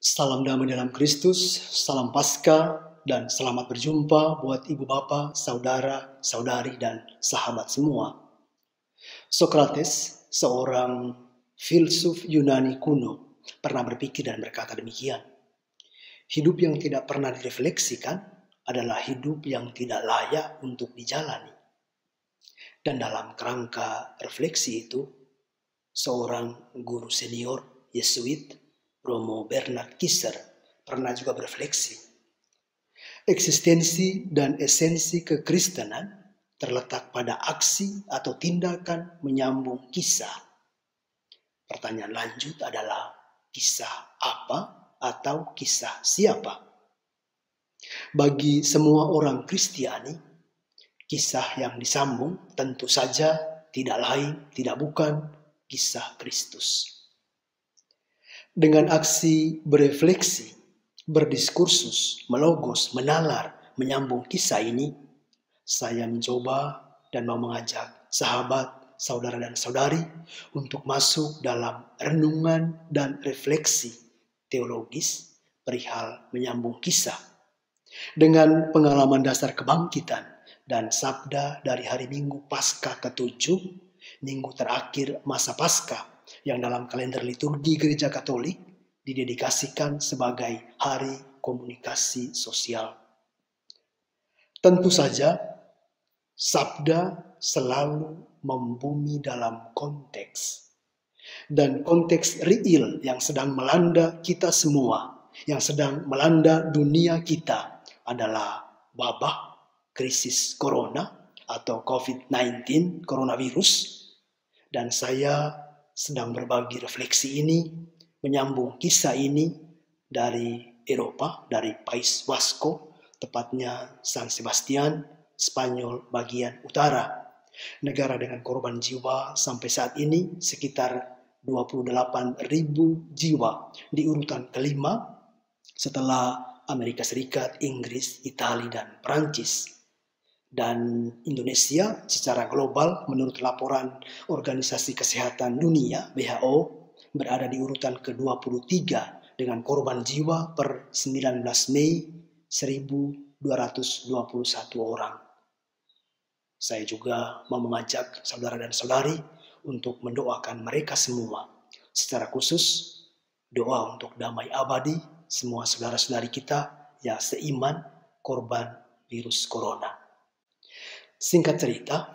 Salam damai dalam Kristus, salam Paskah, dan selamat berjumpa buat ibu bapak, saudara, saudari, dan sahabat semua. Sokrates, seorang filsuf Yunani kuno, pernah berpikir dan berkata demikian. Hidup yang tidak pernah direfleksikan adalah hidup yang tidak layak untuk dijalani. Dan dalam kerangka refleksi itu, seorang guru senior Yesuit, Romo Bernard Kisser, pernah juga berefleksi. Eksistensi dan esensi kekristenan terletak pada aksi atau tindakan menyambung kisah. Pertanyaan lanjut adalah, kisah apa atau kisah siapa? Bagi semua orang Kristiani, kisah yang disambung tentu saja tidak lain, tidak bukan kisah Kristus. Dengan aksi berefleksi, berdiskursus, melogos, menalar, menyambung kisah ini, saya mencoba dan mau mengajak sahabat, saudara dan saudari untuk masuk dalam renungan dan refleksi teologis perihal menyambung kisah. Dengan pengalaman dasar kebangkitan dan sabda dari hari Minggu Paskah ke-7, minggu terakhir masa Paskah, yang dalam kalender liturgi Gereja Katolik didedikasikan sebagai Hari Komunikasi Sosial. Tentu saja, sabda selalu membumi dalam konteks. Dan konteks real yang sedang melanda kita semua, yang sedang melanda dunia kita adalah wabah, krisis corona atau COVID-19, coronavirus. Dan saya sedang berbagi refleksi ini, menyambung kisah ini dari Eropa, dari País Vasco, tepatnya San Sebastian, Spanyol bagian utara. Negara dengan korban jiwa sampai saat ini sekitar 28.000 jiwa di urutan kelima setelah Amerika Serikat, Inggris, Italia, dan Prancis. Dan Indonesia secara global menurut laporan Organisasi Kesehatan Dunia WHO berada di urutan ke-23 dengan korban jiwa per 19 Mei 1.221 orang. Saya juga mau mengajak saudara dan saudari untuk mendoakan mereka semua. Secara khusus doa untuk damai abadi semua saudara-saudari kita yang seiman korban virus corona. Singkat cerita,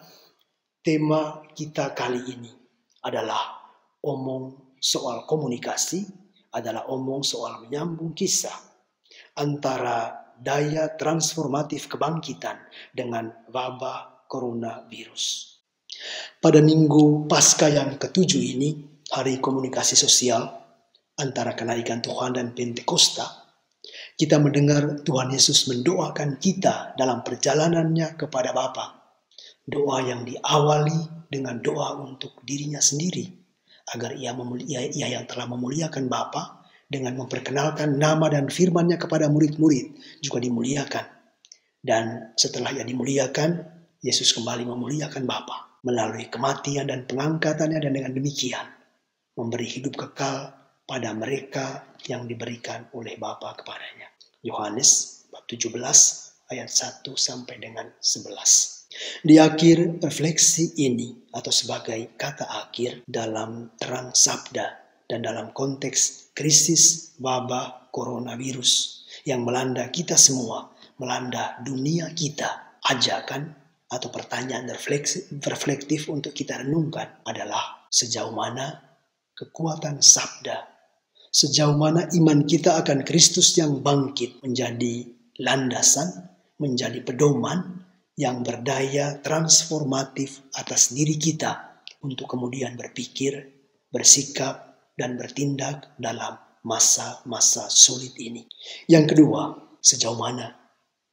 tema kita kali ini adalah omong soal komunikasi, adalah omong soal menyambung kisah antara daya transformatif kebangkitan dengan wabah coronavirus. Pada minggu Paskah yang ke-7 ini, Hari Komunikasi Sosial antara kenaikan Tuhan dan Pentakosta, kita mendengar Tuhan Yesus mendoakan kita dalam perjalanannya kepada Bapa. Doa yang diawali dengan doa untuk dirinya sendiri, agar ia yang telah memuliakan Bapa dengan memperkenalkan nama dan firman-Nya kepada murid-murid juga dimuliakan. Dan setelah ia dimuliakan, Yesus kembali memuliakan Bapa melalui kematian dan pengangkatannya, dan dengan demikian memberi hidup kekal pada mereka yang diberikan oleh Bapa kepadanya. Yohanes bab 17 ayat 1 sampai dengan 11. Di akhir refleksi ini atau sebagai kata akhir dalam terang sabda dan dalam konteks krisis wabah coronavirus yang melanda kita semua, melanda dunia kita, ajakan atau pertanyaan reflektif untuk kita renungkan adalah sejauh mana kekuatan sabda, sejauh mana iman kita akan Kristus yang bangkit menjadi landasan, menjadi pedoman yang berdaya transformatif atas diri kita untuk kemudian berpikir, bersikap, dan bertindak dalam masa-masa sulit ini. Yang kedua, sejauh mana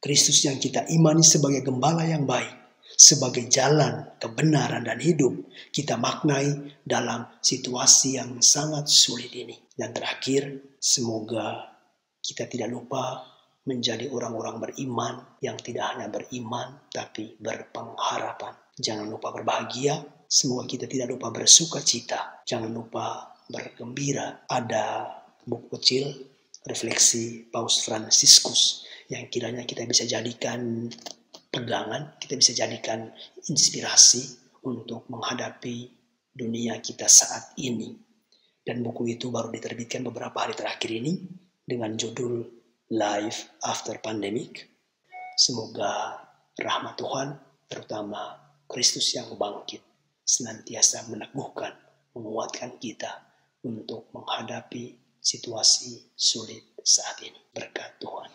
Kristus yang kita imani sebagai gembala yang baik, sebagai jalan kebenaran dan hidup, kita maknai dalam situasi yang sangat sulit ini. Dan terakhir, semoga kita tidak lupa menjadi orang-orang beriman yang tidak hanya beriman tapi berpengharapan. Jangan lupa berbahagia, semoga kita tidak lupa bersuka cita, jangan lupa bergembira. Ada buku kecil refleksi Paus Fransiskus yang kiranya kita bisa jadikan pegangan, kita bisa jadikan inspirasi untuk menghadapi dunia kita saat ini. Dan buku itu baru diterbitkan beberapa hari terakhir ini dengan judul Life After Pandemic. Semoga rahmat Tuhan, terutama Kristus yang bangkit, senantiasa meneguhkan, menguatkan kita untuk menghadapi situasi sulit saat ini. Berkat Tuhan.